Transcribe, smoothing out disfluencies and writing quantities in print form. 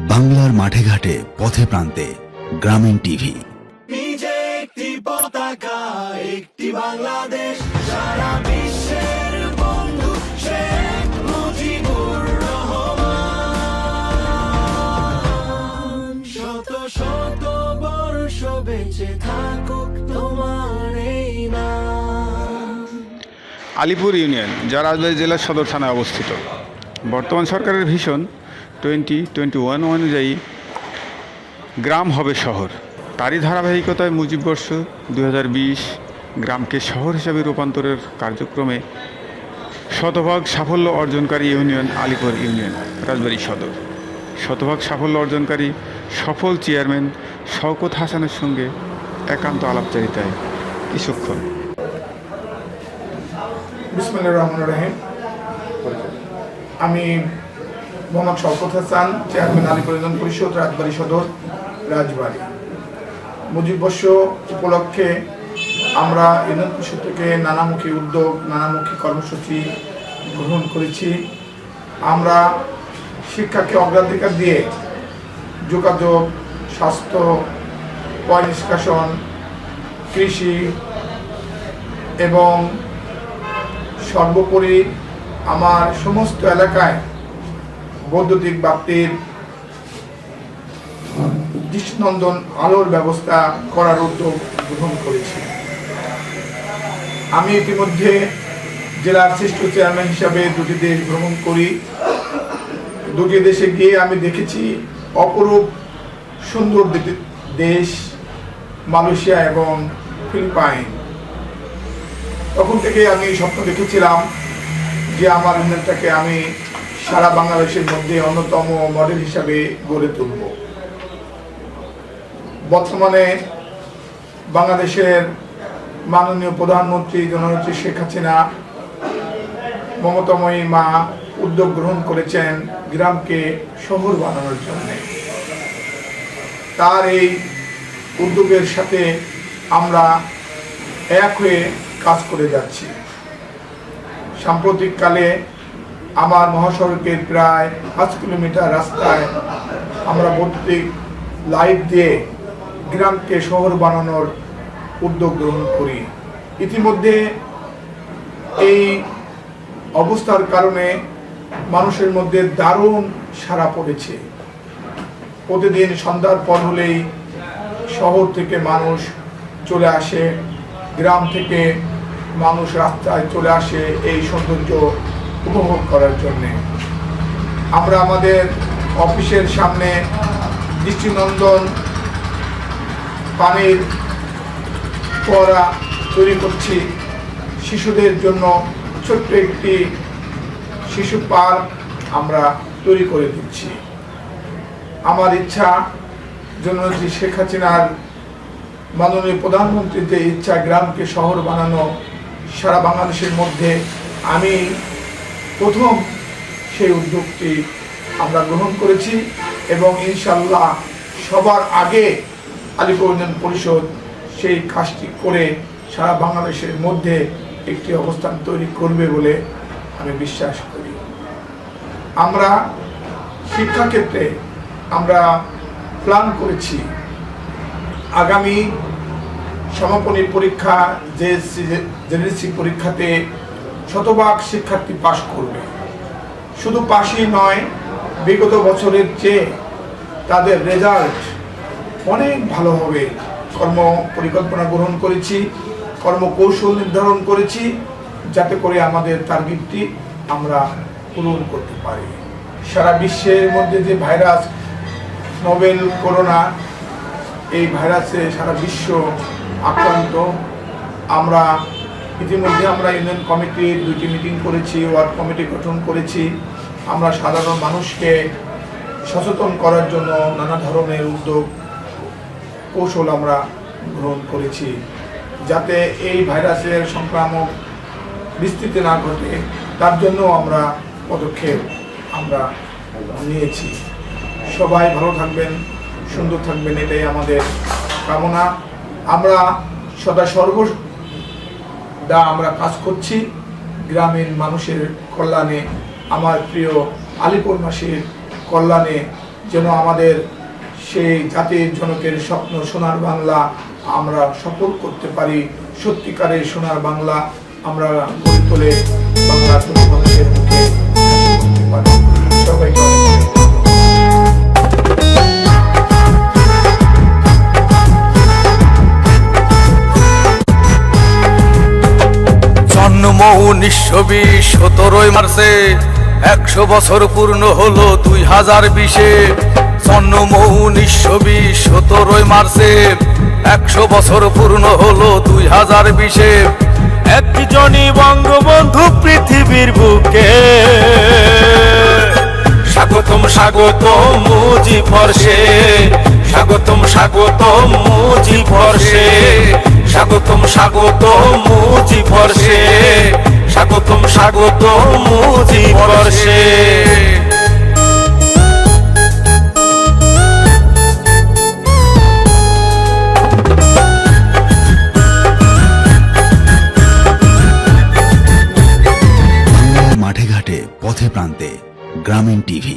বাংলার মাঠে ঘাটে পথে প্রান্তে গ্রামীণ টিভি। নিজে একটি পতাকা, একটি বাংলাদেশ, সারা বিশ্বের বন্ধু শেখ মুজিবুর রহমান। শত শত বর্ষ বেঁচে থাকুক তোমার এই নাম। আলিপুর ইউনিয়ন, যা রাজবাড়ী জেলার সদর থানায় অবস্থিত। বর্তমান সরকারের ভিশন 2021 অনুযায়ী গ্রাম হবে শহর। তারই ধারাবাহিকতায় মুজিববর্ষ 2020 গ্রামকে শহর হিসাবে রূপান্তরের কার্যক্রমে শতভাগ সাফল্য অর্জনকারী ইউনিয়ন আলিপুর ইউনিয়ন রাজবাড়ী সদর। শতভাগ সাফল্য অর্জনকারী সফল চেয়ারম্যান শওকত হাসানের সঙ্গে একান্ত আলাপচারিতায় কিছুক্ষণ। বিসমিল্লাহির রহমানির রহিম। আমি মোহাম্মদ শওকত হাসান, চেয়ারম্যান আলিপুর ইউনিয়ন পরিষদ রাজবাড়ী সদর রাজবাড়ী। মুজিববর্ষ উপলক্ষে আমরা ইউনিয়ন পরিষদ থেকে নানামুখী উদ্যোগ, নানামুখী কর্মসূচি গ্রহণ করেছি। আমরা শিক্ষাকে অগ্রাধিকার দিয়ে যোগাযোগ, স্বাস্থ্য, পয় নিষ্কাশন, কৃষি এবং সর্বোপরি আমার সমস্ত এলাকায় বৈদ্যুতিক বাতির দৃষ্টিনন্দন আলোর ব্যবস্থা করার উদ্যোগ গ্রহণ করেছি। আমি ইতিমধ্যে জেলার শ্রেষ্ঠ চেয়ারম্যান হিসাবে 2টি দেশ ভ্রমণ করি। 2টি দেশে গিয়ে আমি দেখেছি অপরূপ সুন্দর দেশ, মালয়েশিয়া এবং ফিলিপাইন। তখন থেকে আমি স্বপ্ন দেখেছিলাম যে আমার ইউনিয়নটাকে আমি সারা বাংলাদেশের মধ্যে অন্যতম মডেল হিসাবে গড়ে তুলব। বর্তমানে বাংলাদেশের মাননীয় প্রধানমন্ত্রী জননেত্রী শেখ হাসিনা, মমতাময়ী মা উদ্যোগ গ্রহণ করেছেন গ্রামকে শহর বানানোর জন্য। তার এই উদ্যোগের সাথে আমরা এক হয়ে কাজ করে যাচ্ছি। সাম্প্রতিককালে আমার মহাসড়কের প্রায় 5 কিলোমিটার রাস্তায় আমরা বৈদ্যুতিক লাইট দিয়ে গ্রামকে শহর বানানোর উদ্যোগ গ্রহণ করি। ইতিমধ্যে এই অবস্থার কারণে মানুষের মধ্যে দারুণ সাড়া পড়েছে। প্রতিদিন সন্ধ্যার পর হলেই শহর থেকে মানুষ চলে আসে, গ্রাম থেকে মানুষ রাস্তায় চলে আসে এই সৌন্দর্য উপভোগ করার জন্য। আমরা আমাদের অফিসের সামনে দৃষ্টিনন্দন পানির ফোয়ারা তৈরি করছি। শিশুদের জন্য ছোট্ট একটি শিশু পার্ক আমরা তৈরি করে দিচ্ছি। আমার ইচ্ছা, জননেত্রী শেখ হাসিনার মাননীয় প্রধানমন্ত্রীর যে ইচ্ছা গ্রামকে শহর বানানো, সারা বাংলাদেশের মধ্যে আমি প্রথম সেই উদ্যোগটি আমরা গ্রহণ করেছি এবং ইনশাল্লাহ সবার আগে আলিপুর ইউনিয়ন পরিষদ সেই কাজটি করে সারা বাংলাদেশের মধ্যে একটি অবস্থান তৈরি করবে বলে আমি বিশ্বাস করি। আমরা শিক্ষাক্ষেত্রে আমরা প্ল্যান করেছি আগামী সমাপনী পরীক্ষা জেএসসি পরীক্ষাতে শতভাগ শিক্ষার্থী পাশ করবে। শুধু পাশই নয়, বিগত বছরের চেয়ে তাদের রেজাল্ট অনেক ভালো হবে। কর্ম পরিকল্পনা গ্রহণ করেছি, কর্মকৌশল নির্ধারণ করেছি, যাতে করে আমাদের টার্গেটটি আমরা পূরণ করতে পারি। সারা বিশ্বের মধ্যে যে ভাইরাস নোভেল করোনা, এই ভাইরাসে সারা বিশ্ব আক্রান্ত। আমরা ইতিমধ্যে ইউনিয়ন কমিটির 2টি মিটিং করেছি, ওয়ার্ড কমিটি গঠন করেছি। আমরা সাধারণ মানুষকে সচেতন করার জন্য নানা ধরনের উদ্যোগ কৌশল আমরা গ্রহণ করেছি, যাতে এই ভাইরাসের সংক্রামক বিস্তৃতি না ঘটে, তার জন্য আমরা পদক্ষেপ আমরা নিয়েছি। সবাই ভালো থাকবেন, সুন্দর থাকবেন, এটাই আমাদের কামনা। আমরা সদা সর্বদা আমরা কাজ করছি গ্রামীণ মানুষের কল্যাণে, আমার প্রিয় আলিপুরবাসীর কল্যাণে, যেন আমাদের সেই জাতির জনকের স্বপ্ন সোনার বাংলা আমরা সফল করতে পারি, সত্যিকারের সোনার বাংলা আমরা গড়ে তুলে বাংলার মানুষের মুখে হাসি করতে পারি। সবাইকে অনেক জন্ম 1920 17 মার্চে 100 বছর পূর্ণ হলো 2020-এ। জন্ম 1920 17 মার্চে 100 বছর পূর্ণ হলো 2020-এ। একজনই বঙ্গবন্ধু পৃথিবীর বুকে, স্বাগতম স্বাগতম মুজিব বর্ষে, স্বাগতম স্বাগতম মুজিব বর্ষে, স্বাগতম স্বাগতম মুজিব বর্ষে, স্বাগতম স্বাগতম মুজিব বর্ষে। মাঠে ঘাটে পথে প্রান্তে গ্রামীণ টিভি।